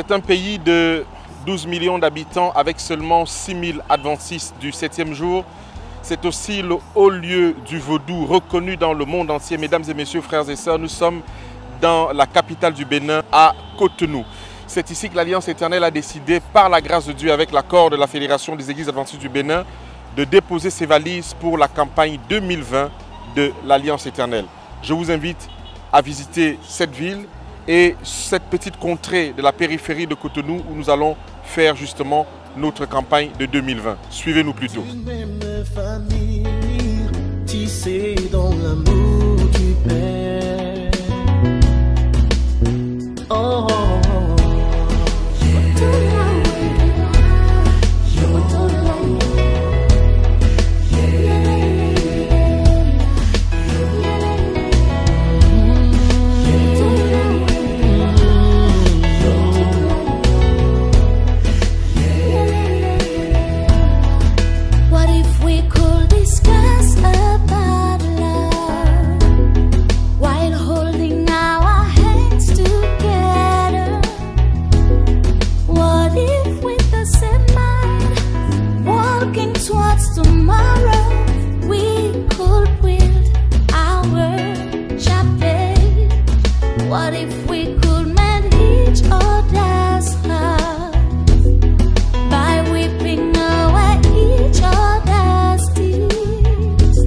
C'est un pays de 12 millions d'habitants avec seulement 6 000 adventistes du 7e jour. C'est aussi le haut lieu du vaudou reconnu dans le monde entier. Mesdames et messieurs, frères et sœurs, nous sommes dans la capitale du Bénin, à Cotonou. C'est ici que l'Alliance éternelle a décidé, par la grâce de Dieu, avec l'accord de la Fédération des Églises adventistes du Bénin, de déposer ses valises pour la campagne 2020 de l'Alliance éternelle. Je vous invite à visiter cette ville et cette petite contrée de la périphérie de Cotonou où nous allons faire justement notre campagne de 2020. Suivez-nous plutôt. Une même famille, tissée dans l'amour du Père. Oh, oh, oh. What if we could mend each other's heart by weeping away each other's tears?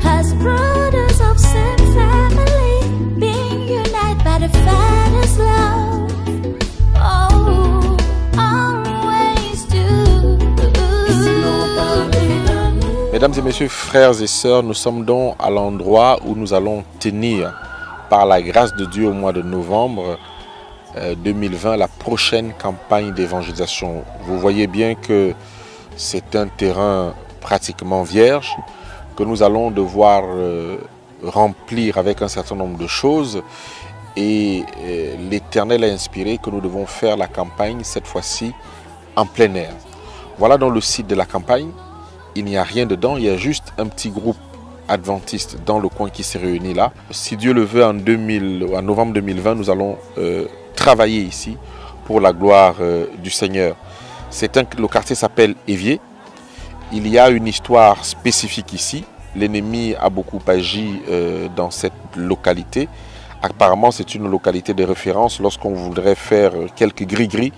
As brothers of same family, being united by the Father's love. Oh, always do. Mesdames et messieurs, frères et sœurs, nous sommes donc à l'endroit où nous allons tenir, par la grâce de Dieu, au mois de novembre 2020, la prochaine campagne d'évangélisation. Vous voyez bien que c'est un terrain pratiquement vierge, que nous allons devoir remplir avec un certain nombre de choses. Et l'Éternel a inspiré que nous devons faire la campagne, cette fois-ci, en plein air. Voilà dans le site de la campagne. Il n'y a rien dedans, il y a juste un petit groupe adventiste dans le coin qui s'est réuni là. Si Dieu le veut, en novembre 2020, nous allons travailler ici pour la gloire du Seigneur. Le quartier s'appelle Évier. Il y a une histoire spécifique ici. L'ennemi a beaucoup agi dans cette localité. Apparemment, c'est une localité de référence lorsqu'on voudrait faire quelques gris-gris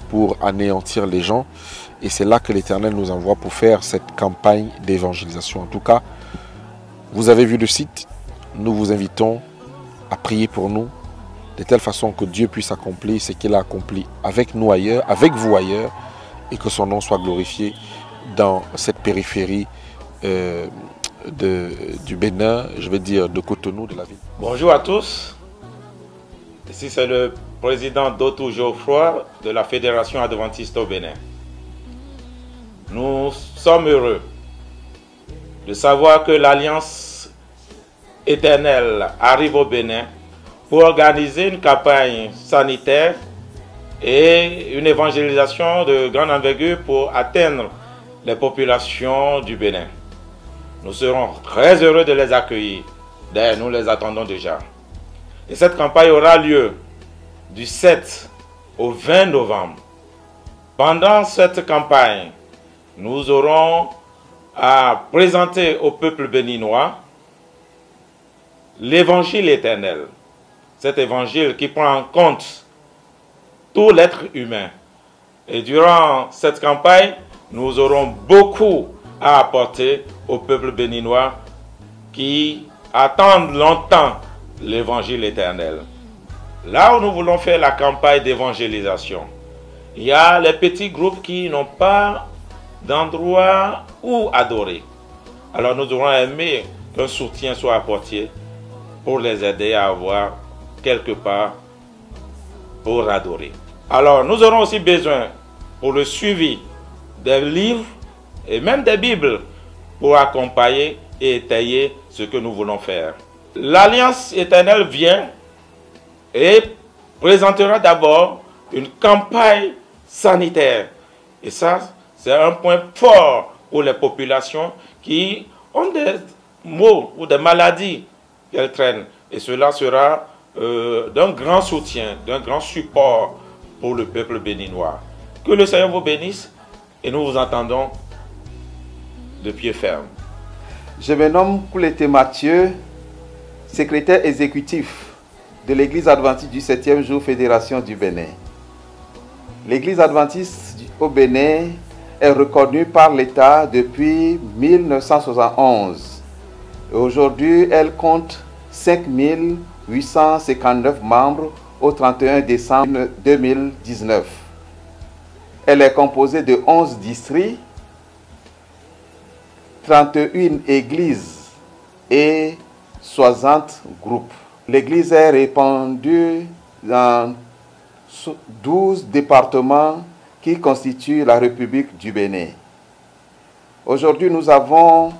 pour anéantir les gens. Et c'est là que l'Éternel nous envoie pour faire cette campagne d'évangélisation. En tout cas, vous avez vu le site, nous vous invitons à prier pour nous, de telle façon que Dieu puisse accomplir ce qu'il a accompli avec nous ailleurs, avec vous ailleurs, et que son nom soit glorifié dans cette périphérie du Bénin, je vais dire de Cotonou, de la ville. Bonjour à tous, ici c'est le président Dotou Geoffroy de la Fédération adventiste au Bénin. Nous sommes heureux de savoir que l'Alliance éternelle arrive au Bénin pour organiser une campagne sanitaire et une évangélisation de grande envergure pour atteindre les populations du Bénin. Nous serons très heureux de les accueillir. D'ailleurs, nous les attendons déjà. Et cette campagne aura lieu du 7 au 20 novembre. Pendant cette campagne, nous aurons à présenter au peuple béninois l'évangile éternel. Cet évangile qui prend en compte tout l'être humain. Et durant cette campagne, nous aurons beaucoup à apporter au peuple béninois qui attendent longtemps l'évangile éternel. Là où nous voulons faire la campagne d'évangélisation, il y a les petits groupes qui n'ont pas d'endroit où adorer. Alors nous aurons aimé qu'un soutien soit apporté pour les aider à avoir quelque part pour adorer. Alors nous aurons aussi besoin pour le suivi des livres et même des Bibles pour accompagner et étayer ce que nous voulons faire. L'Alliance éternelle vient et présentera d'abord une campagne sanitaire. Et ça, c'est un point fort pour les populations qui ont des maux ou des maladies qu'elles traînent. Et cela sera d'un grand soutien, d'un grand support pour le peuple béninois. Que le Seigneur vous bénisse et nous vous entendons de pied ferme. Je me nomme Kouleté Mathieu, secrétaire exécutif de l'Église adventiste du 7e jour Fédération du Bénin. L'Église adventiste au Bénin est reconnue par l'État depuis 1971. Aujourd'hui, elle compte 5859 membres au 31 décembre 2019. Elle est composée de 11 districts, 31 églises et 60 groupes. L'église est répandue dans 12 départements qui constituent la République du Bénin. Aujourd'hui, nous avons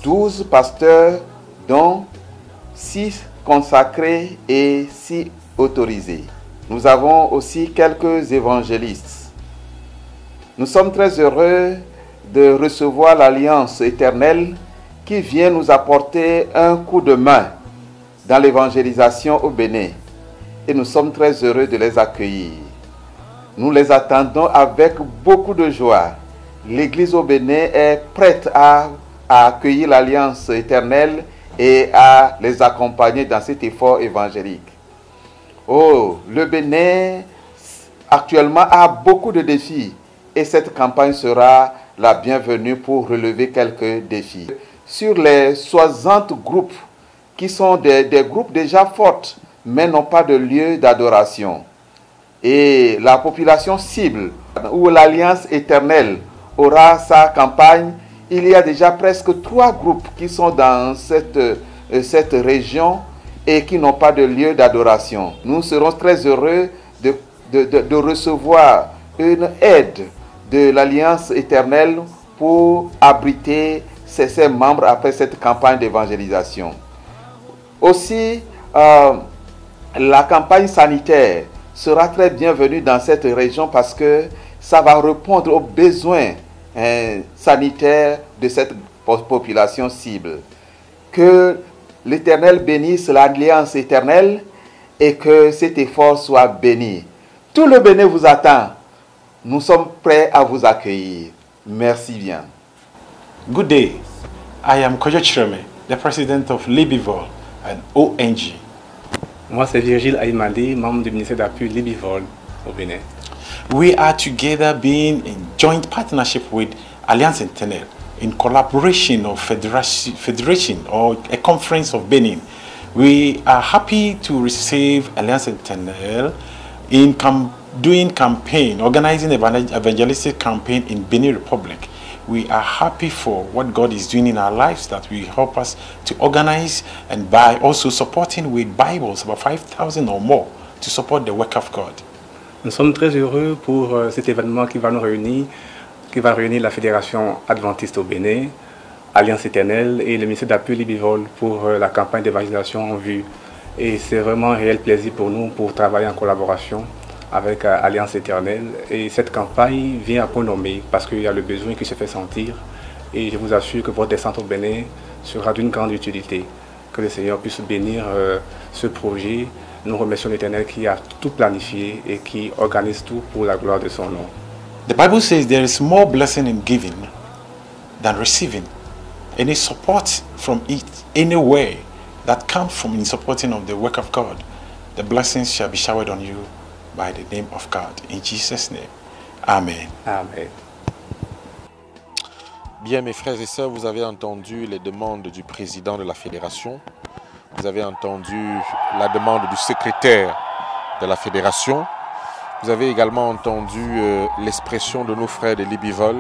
12 pasteurs, dont 6 consacrés et 6 autorisés. Nous avons aussi quelques évangélistes. Nous sommes très heureux de recevoir l'Alliance éternelle qui vient nous apporter un coup de main dans l'évangélisation au Bénin. Et nous sommes très heureux de les accueillir. Nous les attendons avec beaucoup de joie. L'Église au Bénin est prête à accueillir l'Alliance éternelle et à les accompagner dans cet effort évangélique. Oh, le Bénin actuellement a beaucoup de défis et cette campagne sera la bienvenue pour relever quelques défis. Sur les 60 groupes qui sont des groupes déjà forts, mais n'ont pas de lieu d'adoration. Et la population cible, où l'Alliance éternelle aura sa campagne, il y a déjà presque 3 groupes qui sont dans cette région et qui n'ont pas de lieu d'adoration. Nous serons très heureux de recevoir une aide de l'Alliance éternelle pour abriter ses membres après cette campagne d'évangélisation. Aussi, la campagne sanitaire sera très bienvenue dans cette région parce que ça va répondre aux besoins sanitaires de cette population cible. Que l'Éternel bénisse l'Alliance éternelle et que cet effort soit béni. Tout le Bénin vous attend. Nous sommes prêts à vous accueillir. Merci bien. Good day. I am Kojo Chireme, the president of Libivol, an ONG. Moi, c'est Virgile Aïmadi, membre du ministère d'appui Libivol au Bénin. We are together being in joint partnership with Alliance Éternelle in collaboration of federation or a conference of Benin. We are happy to receive Alliance Éternelle in doing campaign, organizing evangelistic campaign in Benin Republic. We are happy for what God is doing in our lives, that will help us to organize and by also supporting with Bibles, about 5,000 or more, to support the work of God. Nous sommes très heureux pour cet événement qui va nous réunir, qui va réunir la Fédération adventiste au Bénin, Alliance éternelle et le ministère d'appui Libivol pour la campagne d'évangélisation en vue. Et c'est vraiment un réel plaisir pour nous pour travailler en collaboration avec Alliance éternelle. Et cette campagne vient à point nommé parce qu'il y a le besoin qui se fait sentir. Et je vous assure que votre descente au Bénin sera d'une grande utilité. Que le Seigneur puisse bénir ce projet. Nous remercions l'Éternel qui a tout planifié et qui organise tout pour la gloire de son nom. The Bible says there is more blessing in giving than receiving. Any support from it, anywhere that comes from in supporting of the work of God, the blessings shall be showered on you by the name of God. In Jesus' name, Amen. Amen. Bien, mes frères et sœurs, vous avez entendu les demandes du président de la fédération. Vous avez entendu la demande du secrétaire de la fédération. Vous avez également entendu l'expression de nos frères de Libivol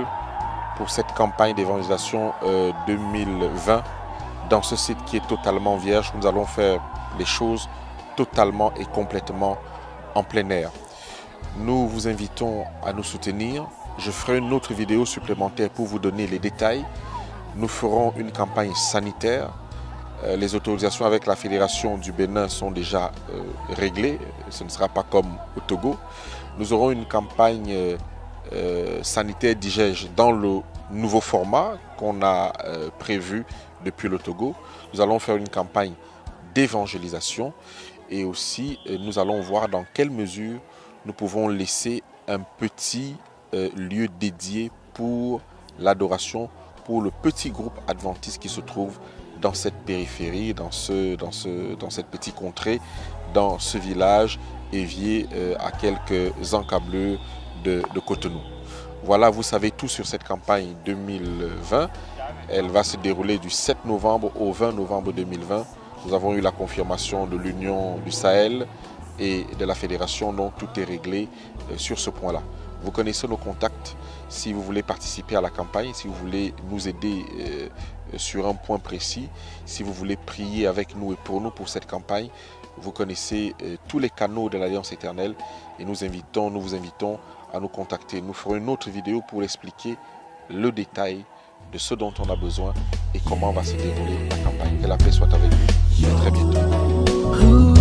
pour cette campagne d'évangélisation 2020 dans ce site qui est totalement vierge. Nous allons faire les choses totalement et complètement en plein air. Nous vous invitons à nous soutenir. Je ferai une autre vidéo supplémentaire pour vous donner les détails. Nous ferons une campagne sanitaire. Les autorisations avec la Fédération du Bénin sont déjà réglées. Ce ne sera pas comme au Togo. Nous aurons une campagne sanitaire d'IGEJ dans le nouveau format qu'on a prévu depuis le Togo. Nous allons faire une campagne d'évangélisation et aussi nous allons voir dans quelle mesure nous pouvons laisser un petit lieu dédié pour l'adoration, pour le petit groupe adventiste qui se trouve dans cette périphérie, dans cette petite contrée, dans ce village évier à quelques encablures de Cotonou. Voilà, vous savez tout sur cette campagne 2020. Elle va se dérouler du 7 novembre au 20 novembre 2020. Nous avons eu la confirmation de l'Union du Sahel et de la Fédération, donc tout est réglé sur ce point-là. Vous connaissez nos contacts si vous voulez participer à la campagne, si vous voulez nous aider sur un point précis, si vous voulez prier avec nous et pour nous pour cette campagne. Vous connaissez tous les canaux de l'Alliance éternelle et nous vous invitons à nous contacter. Nous ferons une autre vidéo pour expliquer le détail de ce dont on a besoin et comment va se dérouler la campagne. Que la paix soit avec vous. À très bientôt.